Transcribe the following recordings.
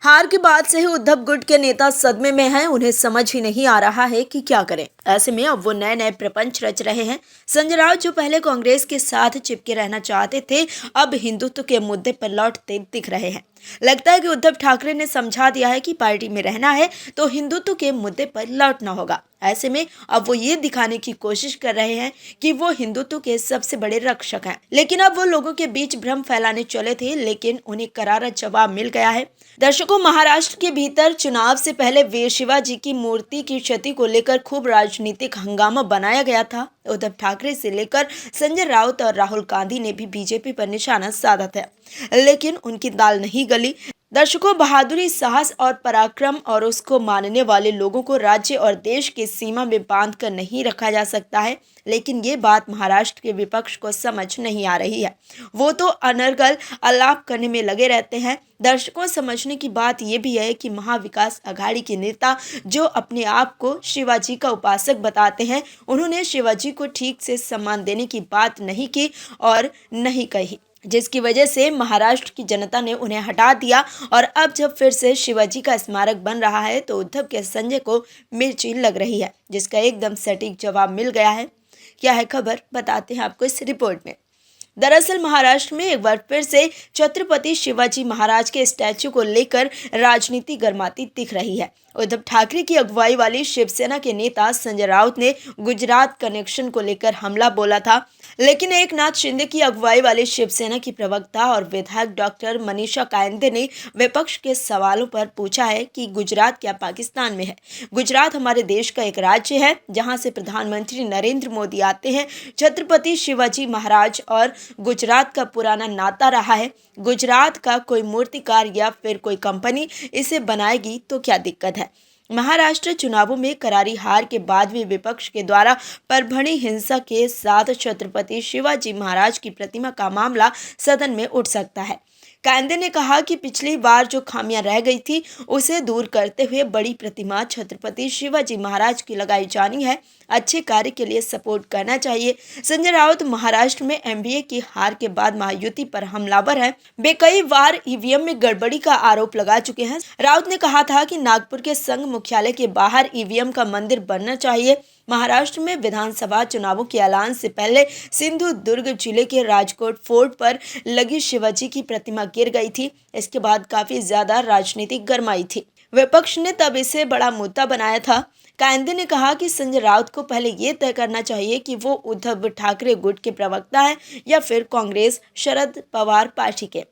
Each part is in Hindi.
हार के बाद से ही उद्धव गुट के नेता सदमे में हैं। उन्हें समझ ही नहीं आ रहा है कि क्या करें। ऐसे में अब वो नए नए प्रपंच रच रहे हैं। संजय राउत जो पहले कांग्रेस के साथ चिपके रहना चाहते थे, अब हिंदुत्व के मुद्दे पर लौटते दिख रहे हैं। लगता है कि उद्धव ठाकरे ने समझा दिया है कि पार्टी में रहना है तो हिंदुत्व के मुद्दे पर लौटना होगा। ऐसे में अब वो ये दिखाने की कोशिश कर रहे हैं कि वो हिंदुत्व के सबसे बड़े रक्षक हैं। लेकिन अब वो लोगों के बीच भ्रम फैलाने चले थे, लेकिन उन्हें करारा जवाब मिल गया है। दर्शकों, महाराष्ट्र के भीतर चुनाव से पहले वीर शिवाजी की मूर्ति की क्षति को लेकर खूब राजनीतिक हंगामा बनाया गया था। उद्धव ठाकरे से लेकर संजय राउत और राहुल गांधी ने भी बीजेपी पर निशाना साधा था, लेकिन उनकी दाल नहीं गली। दर्शकों, बहादुरी, साहस और पराक्रम और उसको मानने वाले लोगों को राज्य और देश की सीमा में बांध कर नहीं रखा जा सकता है। लेकिन ये बात महाराष्ट्र के विपक्ष को समझ नहीं आ रही है। वो तो अनर्गल आलाप करने में लगे रहते हैं। दर्शकों, समझने की बात यह भी है कि महाविकास अघाड़ी के नेता जो अपने आप को शिवाजी का उपासक बताते हैं, उन्होंने शिवाजी को ठीक से सम्मान देने की बात नहीं की और नहीं कही, जिसकी वजह से महाराष्ट्र की जनता ने उन्हें हटा दिया। और अब जब फिर से शिवाजी का स्मारक बन रहा है तो उद्धव के संजय को मिर्ची लग रही है, जिसका एकदम सटीक जवाब मिल गया है। क्या है खबर, बताते हैं आपको इस रिपोर्ट में। दरअसल महाराष्ट्र में एक बार फिर से छत्रपति शिवाजी महाराज के स्टैच्यू को लेकर राजनीति गर्माती दिख रही है। उद्धव ठाकरे की अगुवाई वाली शिवसेना के नेता संजय राउत ने गुजरात कनेक्शन को लेकर हमला बोला था, लेकिन एकनाथ शिंदे की अगुवाई वाली शिवसेना की प्रवक्ता और विधायक डॉक्टर मनीषा कायंदे ने विपक्ष के सवालों पर पूछा है कि गुजरात क्या पाकिस्तान में है। गुजरात हमारे देश का एक राज्य है जहां से प्रधानमंत्री नरेंद्र मोदी आते हैं। छत्रपति शिवाजी महाराज और गुजरात का पुराना नाता रहा है। गुजरात का कोई मूर्तिकार या फिर कोई कंपनी इसे बनाएगी तो क्या दिक्कत है। महाराष्ट्र चुनावों में करारी हार के बाद भी विपक्ष के द्वारा परभणी हिंसा के साथ छत्रपति शिवाजी महाराज की प्रतिमा का मामला सदन में उठ सकता है। कायंदे ने कहा कि पिछली बार जो खामियां रह गई थी उसे दूर करते हुए बड़ी प्रतिमा छत्रपति शिवाजी महाराज की लगाई जानी है। अच्छे कार्य के लिए सपोर्ट करना चाहिए। संजय राउत महाराष्ट्र में एमबीए की हार के बाद महायुति पर हमलावर है। वे कई बार ईवीएम में गड़बड़ी का आरोप लगा चुके हैं। राउत ने कहा था कि नागपुर के संघ मुख्यालय के बाहर ईवीएम का मंदिर बनना चाहिए। महाराष्ट्र में विधानसभा चुनावों के ऐलान से पहले सिंधु दुर्ग जिले के राजकोट फोर्ट पर लगी शिवाजी की प्रतिमा गिर गई थी। इसके बाद काफी ज्यादा राजनीतिक गरमाई थी। विपक्ष ने तब इसे बड़ा मुद्दा बनाया था। कायंदे ने कहा कि संजय राउत को पहले ये तय करना चाहिए कि वो उद्धव ठाकरे गुट के प्रवक्ता है या फिर कांग्रेस शरद पवार पार्टी के।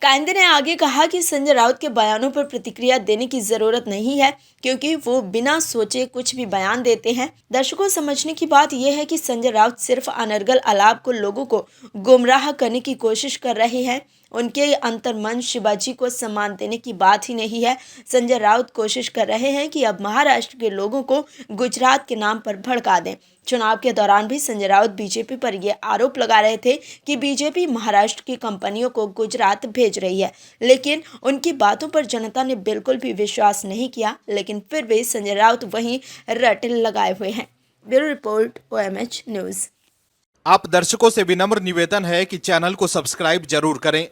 कायंदे ने आगे कहा कि संजय राउत के बयानों पर प्रतिक्रिया देने की जरूरत नहीं है, क्योंकि वो बिना सोचे कुछ भी बयान देते हैं। दर्शकों, समझने की बात यह है कि संजय राउत सिर्फ अनर्गल आलाप को लोगों को गुमराह करने की कोशिश कर रहे हैं। उनके अंतर्मन शिवाजी को सम्मान देने की बात ही नहीं है। संजय राउत कोशिश कर रहे हैं कि अब महाराष्ट्र के लोगों को गुजरात के नाम पर भड़का दें। चुनाव के दौरान भी संजय राउत बीजेपी पर यह आरोप लगा रहे थे कि बीजेपी महाराष्ट्र की कंपनियों को गुजरात भेज रही है, लेकिन उनकी बातों पर जनता ने बिल्कुल भी विश्वास नहीं किया। लेकिन फिर भी संजय राउत वहीं रट लगाए हुए हैं। Bureau report, OMH news. आप दर्शकों से विनम्र निवेदन है कि चैनल को सब्सक्राइब जरूर करें